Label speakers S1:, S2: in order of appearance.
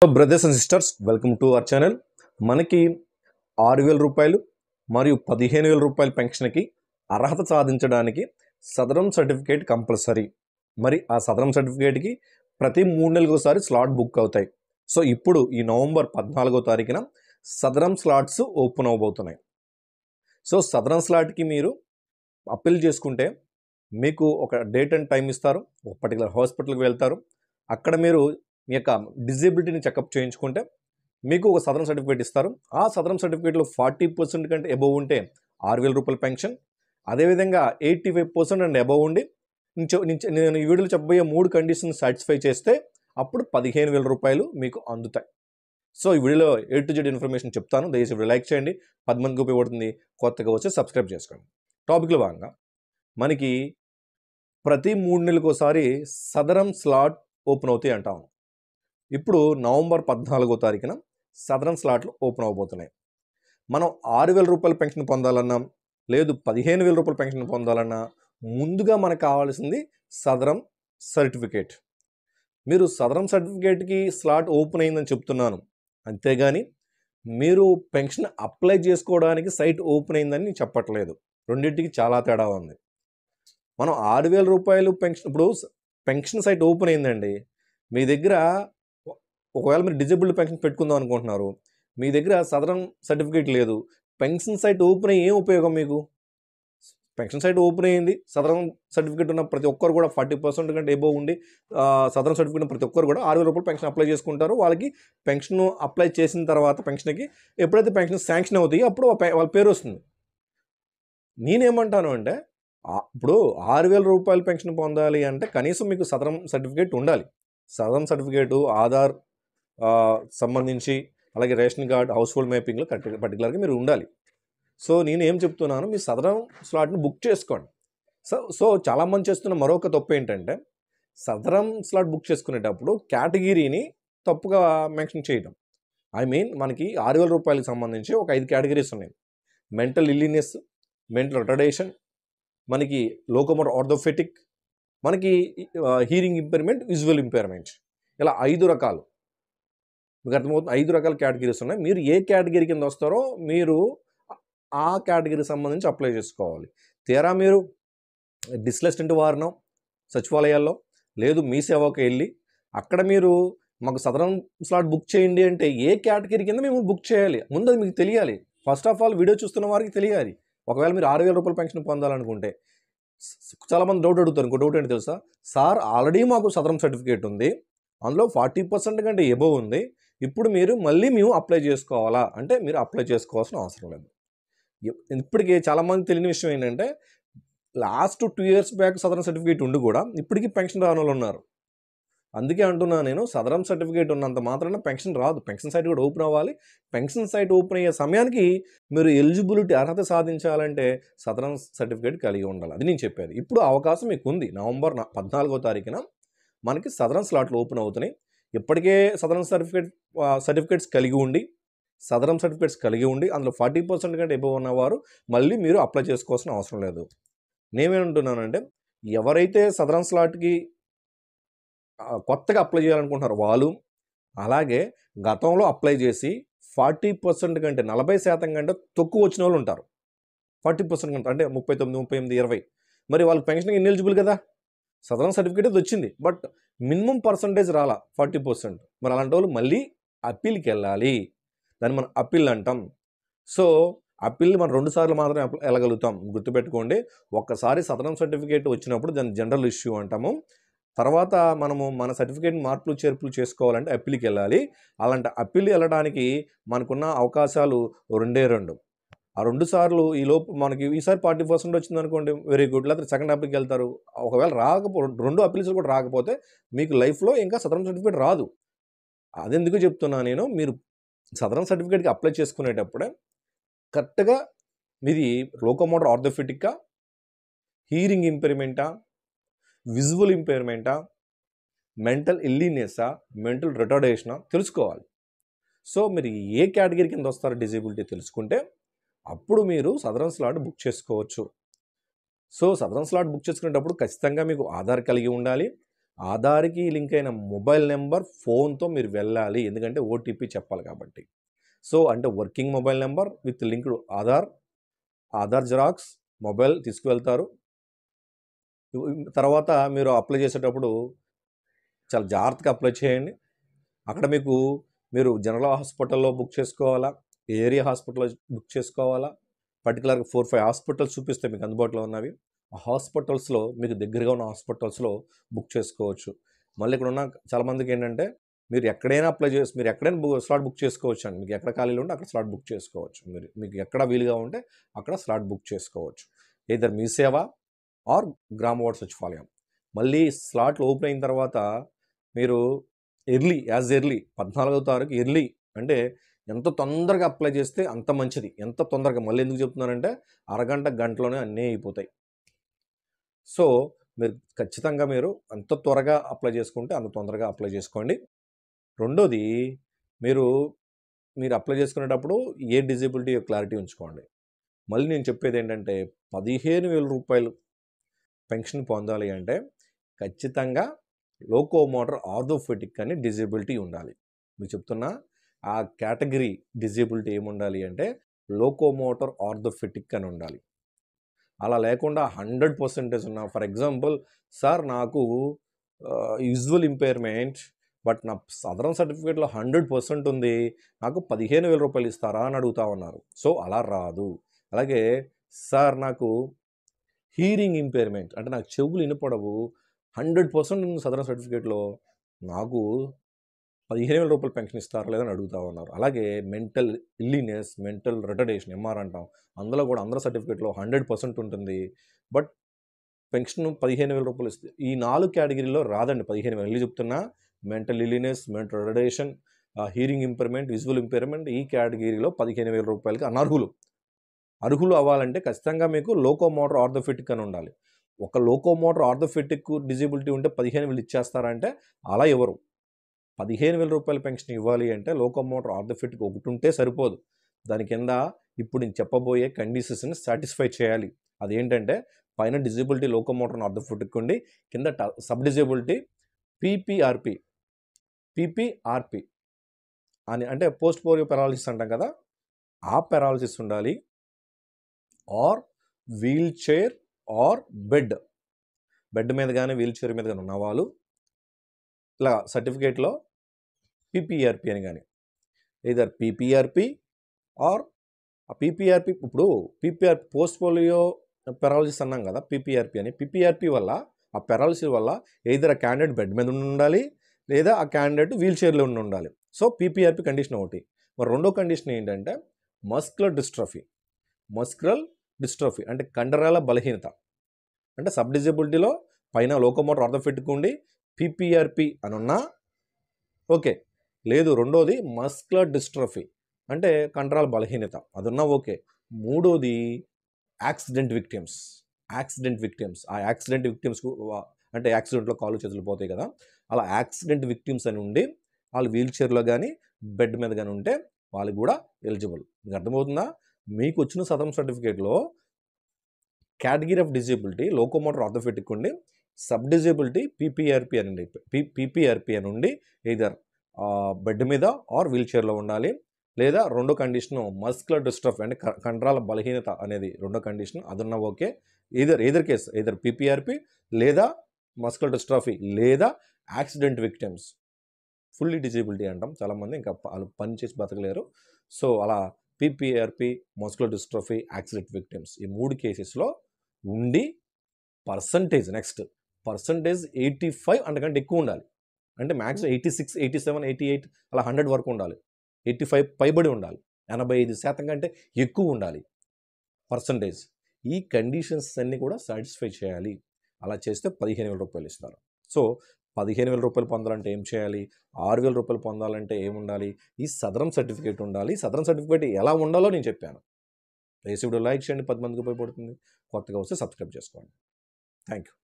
S1: Brothers and sisters, welcome to our channel. మనకి 6,000 రూపాయలు మరియు 15,000 రూపాయల పెన్షన్కి అర్హత సాధించడానికి సదరం సర్టిఫికేట్ కంపల్సరీ. మరి ఆ సదరం సర్టిఫికేట్కి ప్రతి 3 నెలలకు ఒకసారి స్లాట్ బుక్ అవుతాయి. సో ఇప్పుడు ఈ నవంబర్ 14వ తారీఖున సదరం స్లాట్స్ ఓపెన్ అవబోతున్నాయి. సో సదరం స్లాట్కి మీరు అప్పీల్ చేసుకుంటే మీకు ఒక డేట్ అండ్ టైం ఇస్తారు. ఒక పర్టికులర్ హాస్పిటల్కి వెళ్తారు. అక్కడ మీరు మీ యొక్క డిజేబిలిటీని చెకప్ చేయించుకుంటే మీకు ఒక సదరం సర్టిఫికేట్ ఇస్తారు. ఆ సదరం సర్టిఫికేట్లో 40% కంటే అబోవ్ ఉంటే 6,000 రూపాయల పెన్షన్. అదేవిధంగా 85% అండ్ అబోవ్ ఉండి నేను ఈ వీడియోలో చెప్పబోయే 3 కండిషన్స్ సాటిస్ఫై చేస్తే అప్పుడు 15,000 రూపాయలు మీకు అందుతాయి. సో ఈ వీడియోలో A to Z ఇన్ఫర్మేషన్ చెప్తాను. దయచేసి వీడియో లైక్ చేయండి, 10 మందికి ఉపయోగపడుతుంది. కొత్తగా వచ్చి సబ్స్క్రైబ్ చేసుకోండి. టాపిక్లో భాగంగా మనకి ప్రతి 3 నెలలకు ఒకసారి సదరం స్లాట్ ఓపెన్ అవుతాయి అంటాము. ఇప్పుడు నవంబర్ 14వ తారీఖున సదరం స్లాట్లు ఓపెన్ అవబోతున్నాయి. మనం 6,000 రూపాయల పెన్షన్ పొందాలన్నా, లేదు 15,000 రూపాయల పెన్షన్ పొందాలన్నా ముందుగా మనకు కావాల్సింది సదరం సర్టిఫికేట్. మీరు సదరం సర్టిఫికేట్కి స్లాట్ ఓపెన్ అయిందని చెప్తున్నాను, అంతేగాని మీరు పెన్షన్ అప్లై చేసుకోవడానికి సైట్ ఓపెన్ అయిందని నేను చెప్పట్లేదు. రెండింటికి చాలా తేడా ఉంది. మనం 6,000 రూపాయలు పెన్షన్, ఇప్పుడు పెన్షన్ సైట్ ఓపెన్ అయిందండి. మీ దగ్గర ఒకవేళ మీరు డిజేబుల్డ్ పెన్షన్ పెట్టుకుందాం అనుకుంటున్నారు, మీ దగ్గర సదరం సర్టిఫికేట్ లేదు, పెన్షన్ సైట్ ఓపెన్ అయ్యి ఏం ఉపయోగం మీకు? పెన్షన్ సైట్ ఓపెన్ అయ్యింది, సదరం సర్టిఫికేట్ ఉన్న ప్రతి ఒక్కరు కూడా 40% కంటే ఎబోవ్ ఉండి సదరం సర్టిఫికేట్ ఉన్న ప్రతి ఒక్కరు కూడా 6,000 రూపాయలు పెన్షన్ అప్లై చేసుకుంటారు. వాళ్ళకి పెన్షన్ అప్లై చేసిన తర్వాత పెన్షన్కి ఎప్పుడైతే పెన్షన్ శాంక్షన్ అవుతాయో అప్పుడు వాళ్ళ పేరు వస్తుంది. నేనేమంటాను అంటే, ఇప్పుడు 6,000 రూపాయల పెన్షన్ పొందాలి అంటే కనీసం మీకు సదరం సర్టిఫికేట్ ఉండాలి. సదరం సర్టిఫికేటు, ఆధార్ సంబంధించి, అలాగే రేషన్ కార్డ్, హౌస్ హోల్డ్ మ్యాపింగ్లో పర్టికులర్గా మీరు ఉండాలి. సో నేను ఏం చెప్తున్నాను, మీ సదరం స్లాట్ని బుక్ చేసుకోండి. సో చాలామంది చేస్తున్న మరొక తప్పు ఏంటంటే, సదరం స్లాట్ బుక్ చేసుకునేటప్పుడు కేటగిరీని తప్పుగా మెన్షన్ చేయడం. మనకి 6,000 రూపాయలకు సంబంధించి ఒక 5 కేటగిరీస్ ఉన్నాయి. మెంటల్ ఇల్లీనెస్, మెంటల్ రిటార్డేషన్, మనకి లోకోమోటర్ ఆర్థోపెటిక్, మనకి హీరింగ్ ఇంపైర్మెంట్, విజువల్ ఇంపైర్మెంట్, ఇలా 5 రకాలు. మీకు అర్థమవుతుంది, 5 రకాల కేటగిరీస్ ఉన్నాయి. మీరు ఏ కేటగిరీ కింద వస్తారో మీరు ఆ కేటగిరీకి సంబంధించి అప్లై చేసుకోవాలి. తీరా మీరు డిస్లెస్టెంట్ వారినో సచివాలయాల్లో, లేదు మీ సేవకు వెళ్ళి అక్కడ మీరు మాకు సదరం స్లాట్ బుక్ చేయండి అంటే ఏ కేటగిరీ కింద మేము బుక్ చేయాలి ముందు అది మీకు తెలియాలి. ఫస్ట్ ఆఫ్ ఆల్ వీడియో చూస్తున్న వారికి తెలియాలి. ఒకవేళ మీరు 6,000 రూపాయల పెన్షన్ పొందాలనుకుంటే చాలామంది డౌట్ అడుగుతారు. ఇంకో డౌట్ ఏంటి తెలుసా? సార్, ఆల్రెడీ మాకు సదరం సర్టిఫికేట్ ఉంది, అందులో 40% కంటే ఎబోవ్ ఉంది, ఇప్పుడు మీరు మళ్ళీ మేము అప్లై చేసుకోవాలా అంటే మీరు అప్లై చేసుకోవాల్సిన అవసరం లేదు. ఇప్పటికీ చాలామంది తెలియని విషయం ఏంటంటే, లాస్ట్ 2 years బ్యాక్ సదరం సర్టిఫికేట్ ఉండి కూడా ఇప్పటికీ పెన్షన్ రాని వాళ్ళు ఉన్నారు. అందుకే అంటున్నాను నేను, సదరం సర్టిఫికేట్ ఉన్నంత మాత్రాన పెన్షన్ రాదు. పెన్షన్ సైట్ కూడా ఓపెన్ అవ్వాలి. పెన్షన్ సైట్ ఓపెన్ అయ్యే సమయానికి మీరు ఎలిజిబిలిటీ అర్హత సాధించాలంటే సదరం సర్టిఫికేట్ కలిగి ఉండాలి. అది నేను చెప్పేది. ఇప్పుడు అవకాశం మీకు ఉంది. నవంబర్ 14వ తారీఖున మనకి సదరం స్లాట్లు ఓపెన్ అవుతున్నాయి. ఇప్పటికే సదరం సర్టిఫికేట్స్ కలిగి ఉండి అందులో 40% కంటే ఎబోవ్ ఉన్నవారు మళ్ళీ మీరు అప్లై చేసుకోవాల్సిన అవసరం లేదు. నేనేమంటున్నానంటే, ఎవరైతే సదరం స్లాట్కి కొత్తగా అప్లై చేయాలనుకుంటున్నారో వాళ్ళు, అలాగే గతంలో అప్లై చేసి 40% కంటే 40% కంటే తక్కువ వచ్చిన వాళ్ళు ఉంటారు. 40% కంటే అంటే 39, 38, 20. మరి వాళ్ళకి పెన్షన్కి ఇన్ఎలిజిబుల్ కదా. సదరం సర్టిఫికేట్ వచ్చింది, బట్ మినిమం పర్సంటేజ్ రాలా 40%. మరి అలాంటి వాళ్ళు మళ్ళీ అప్పీల్కి వెళ్ళాలి. దాన్ని మనం అప్పీల్ అంటాం. సో అప్పీల్ని మనం 2 సార్లు మాత్రమే వెళ్ళగలుగుతాం. గుర్తుపెట్టుకోండి, ఒక్కసారి సదరం సర్టిఫికేట్ వచ్చినప్పుడు దాన్ని జనరల్ ఇష్యూ అంటాము. తర్వాత మనము మన సర్టిఫికేట్ని మార్పులు చేర్పులు చేసుకోవాలంటే అప్పీల్కి వెళ్ళాలి. అలాంటి అప్పీల్ వెళ్ళడానికి మనకున్న అవకాశాలు 2. ఆ 2 సార్లు ఈలోపు మనకి ఈసారి 40% వచ్చింది అనుకోండి, వెరీ గుడ్. లేకపోతే సెకండ్ అప్పీల్కి వెళ్తారు. ఒకవేళ 2 అప్పీల్స్ కూడా రాకపోతే మీకు లైఫ్లో ఇంకా సదరం సర్టిఫికేట్ రాదు. అదెందుకు చెప్తున్నా నేను, మీరు సదరం సర్టిఫికేట్కి అప్లై చేసుకునేటప్పుడే కరెక్ట్గా మీది లోకోమోటర్ ఆర్థోపెటిక్కా, హీరింగ్ ఇంపైర్మెంటా, విజువల్ ఇంపైర్మెంటా, మెంటల్ ఇల్లీనెస్సా, మెంటల్ రిటార్డేషనా తెలుసుకోవాలి. సో మీరు ఏ కేటగిరీ కింద వస్తారో డిజేబిలిటీ తెలుసుకుంటే అప్పుడు మీరు సదరం స్లాట్ బుక్ చేసుకోవచ్చు. సో సదరం స్లాట్ బుక్ చేసుకునేటప్పుడు ఖచ్చితంగా మీకు ఆధార్ కలిగి ఉండాలి. ఆధార్కి లింక్ అయిన మొబైల్ నెంబర్ ఫోన్తో మీరు వెళ్ళాలి, ఎందుకంటే ఓటీపీ చెప్పాలి కాబట్టి. సో అంటే working mobile number with linked Aadhaar xerox mobile తీసుకువెళ్తారు. తర్వాత మీరు అప్లై చేసేటప్పుడు చాలా జాగ్రత్తగా అప్లై చేయండి. అక్కడ మీరు జనరల్ హాస్పిటల్లో బుక్ చేసుకోవాలా, ఏరియా హాస్పిటల్లో బుక్ చేసుకోవాలా, పర్టికులర్గా 4-5 హాస్పిటల్స్ చూపిస్తే మీకు అందుబాటులో ఉన్నవి. ఆ హాస్పిటల్స్లో మీకు దగ్గరగా ఉన్న హాస్పిటల్స్లో బుక్ చేసుకోవచ్చు. మళ్ళీ ఇక్కడ ఉన్న చాలామందికి ఏంటంటే మీరు ఎక్కడైనా మీరు ఎక్కడైనా స్లాట్ బుక్ చేసుకోవచ్చు అండి. మీకు ఎక్కడ ఖాళీలు ఉంటే అక్కడ స్లాట్ బుక్ చేసుకోవచ్చు. మీకు ఎక్కడ వీలుగా ఉంటే అక్కడ స్లాట్ బుక్ చేసుకోవచ్చు. ఏదర్ మీ సేవ ఆర్ గ్రామ వార్డ్ సచివాలయం. మళ్ళీ స్లాట్లు ఓపెన్ అయిన తర్వాత మీరు ఎర్లీ 14వ తారీఖు ఎర్లీ అంటే ఎంత తొందరగా అప్లై చేస్తే అంత మంచిది. ఎంత తొందరగా, మళ్ళీ ఎందుకు చెప్తున్నానంటే అరగంట గంటలోనే అన్నీ అయిపోతాయి. సో మీరు ఖచ్చితంగా ఎంత త్వరగా అప్లై చేసుకుంటే అంత తొందరగా అప్లై చేసుకోండి. రెండోది, మీరు అప్లై చేసుకునేటప్పుడు ఏ డిజేబిలిటీ క్లారిటీ ఉంచుకోండి. మళ్ళీ నేను చెప్పేది ఏంటంటే 15,000 రూపాయలు పెన్షన్ పొందాలి అంటే ఖచ్చితంగా లోకోమోటర్ ఆర్థోపెడిక్ అని డిజేబిలిటీ ఉండాలి. మీకు చెప్తున్నా, ఆ కేటగిరీ డిజేబిలిటీ ఏముండాలి అంటే లోకోమోటర్ ఆర్థోపెడిక్ అని ఉండాలి. అలా లేకుండా 100% ఉన్న, ఫర్ ఎగ్జాంపుల్ సార్ నాకు విజువల్ ఇంపైర్మెంట్ బట్ నా సదరన్ సర్టిఫికేట్లో 100% ఉంది, నాకు 15,000 రూపాయలు ఇస్తారా అని అడుగుతా ఉన్నారు. సో అలా రాదు. అలాగే సార్ నాకు హీరింగ్ ఇంపైర్మెంట్ అంటే నాకు చెవులు వినపడవు, 100% ఉంది సదరన్ సర్టిఫికేట్లో, నాకు 15,000 రూపాయలు పెన్షన్ ఇస్తారా లేదని అడుగుతా ఉన్నారు. అలాగే మెంటల్ ఇల్లీనెస్, మెంటల్ రిటర్డేషన్ ఎంఆర్ అంటాం, అందులో కూడా అందరి సర్టిఫికేట్లో 100% ఉంటుంది, బట్ పెన్షన్ 15,000 రూపాయలు ఇస్తుంది. ఈ 4 కేటగిరీలో రాదండి 15,000. వెళ్ళి చెప్తున్నా, mental illness, mental retardation, hearing impairment, visual impairment ఈ కేటగిరీలో 15,000 రూపాయలకి అనర్హులు. అర్హులు అవ్వాలంటే ఖచ్చితంగా మీకు లోకోమోటర్ ఆర్థోపెడిక్ అని ఉండాలి. ఒక లోకోమోటర్ ఆర్థోపెడిక్ డిజేబిలిటీ ఉంటే 15,000 ఇచ్చేస్తారంటే అలా ఎవరు 15,000 రూపాయల పెన్షన్ ఇవ్వాలి అంటే లోకోమోటర్ ఆర్థోపెడిక్ ఒకటి ఉంటే సరిపోదు. దాని కింద ఇప్పుడు నేను చెప్పబోయే కండిషన్స్ని సాటిస్ఫై చేయాలి. అదేంటంటే పైన డిజేబిలిటీ లోకోమోటర్ ఆర్థోపెడిక్ ఉండి కింద సబ్ డిజేబిలిటీ పీపీఆర్పి అని అంటే పోస్ట్ పోలియో పెరాలసిస్ అంటాం కదా, ఆ పెరాలసిస్ ఉండాలి. Are wheel chair are bed మీద కానీ వీల్ చైర్ మీద కానీ ఉన్నవాళ్ళు ఇలా సర్టిఫికేట్లో పీపీఆర్పి అని కానీ, either పీపీఆర్పి ఆర్ పీపీఆర్పి. ఇప్పుడు పీపీఆర్పి పోస్ట్ పోలియో పెరాలసిస్ అన్నాం కదా, పీపీఆర్పి వల్ల, ఆ పెరాలసిస్ వల్ల either ఆ క్యాండిడేట్ బెడ్ మీద ఉండాలి లేదా ఆ క్యాండిడేట్ వీల్ చైర్లో ఉండాలి. సో పీపీఆర్పి కండిషన్ ఒకటి. మరి రెండో కండిషన్ ఏంటంటే మస్కులర్ డిస్ట్రోఫీ అంటే కండరాల బలహీనత. అంటే సబ్ డిజేబిలిటీలో పైన లోకోమోటర్ ఆర్థోపెడిక్ ఉండి పీపీఆర్పి అని ఉన్నా ఓకే, లేదు రెండోది మస్కులర్ డిస్ట్రోఫీ అంటే కండరాల బలహీనత అది ఉన్నా ఓకే. మూడోది యాక్సిడెంట్ విక్టిమ్స్. ఆ యాక్సిడెంట్ విక్టిమ్స్కు అంటే యాక్సిడెంట్లో కాళ్ళు చేతులు పోతాయి కదా, అలా యాక్సిడెంట్ విక్టిమ్స్ అని ఉండి వాళ్ళు వీల్ చైర్లో కానీ బెడ్ మీద కానీ ఉంటే వాళ్ళకి కూడా ఎలిజిబుల్. మీకు అర్థమవుతుందా? మీకు వచ్చిన సదరన్ సర్టిఫికేట్లో category of disability locomotor orthopaedic ఉండి సబ్ డిజేబిలిటీ పీపీఆర్పి అని ఉండి either బెడ్ మీద ఆర్ వీల్ చైర్లో ఉండాలి, లేదా రెండో కండిషను మస్కులర్ డిస్ట్రోఫీ అంటే కండరాల బలహీనత అనేది రెండో కండిషన్, అదున్న ఓకే. either పీపీఆర్పి లేదా మస్కులర్ డిస్ట్రోఫీ లేదా యాక్సిడెంట్ విక్టిమ్స్. ఫుల్లీ డిజేబిలిటీ అంటాం చాలామంది, ఇంకా వాళ్ళు పని చేసి బతకలేరు. సో అలా పీపీఆర్పి, మస్కులర్ డిస్ట్రోఫీ, యాక్సిడెంట్ విక్టిమ్స్ ఈ 3 కేసెస్లో ఉండి పర్సంటేజ్ 85 అంతకంటే ఎక్కువ ఉండాలి. అంటే మ్యాక్స్ 86, 87, 88 అలా 100 వరకు ఉండాలి. 85 పైబడి ఉండాలి. 85% కంటే ఎక్కువ ఉండాలి పర్సంటేజ్. ఈ కండిషన్స్ అన్నీ కూడా సాటిస్ఫై చేయాలి. అలా చేస్తే 15,000 రూపాయలు ఇస్తారు. సో 15,000 రూపాయలు పొందాలంటే ఏం చేయాలి? 6,000 రూపాయలు పొందాలంటే ఏముండాలి? ఈ సదరన్ సర్టిఫికేట్ ఉండాలి. సదరన్ సర్టిఫికేట్ ఎలా ఉండాలో నేను చెప్పాను. ప్లీజ్ వీడియో లైక్ చేయండి, 10 మందికి ఉపయోగపడుతుంది. కొత్తగా వస్తే సబ్స్క్రైబ్ చేసుకోండి. Thank you.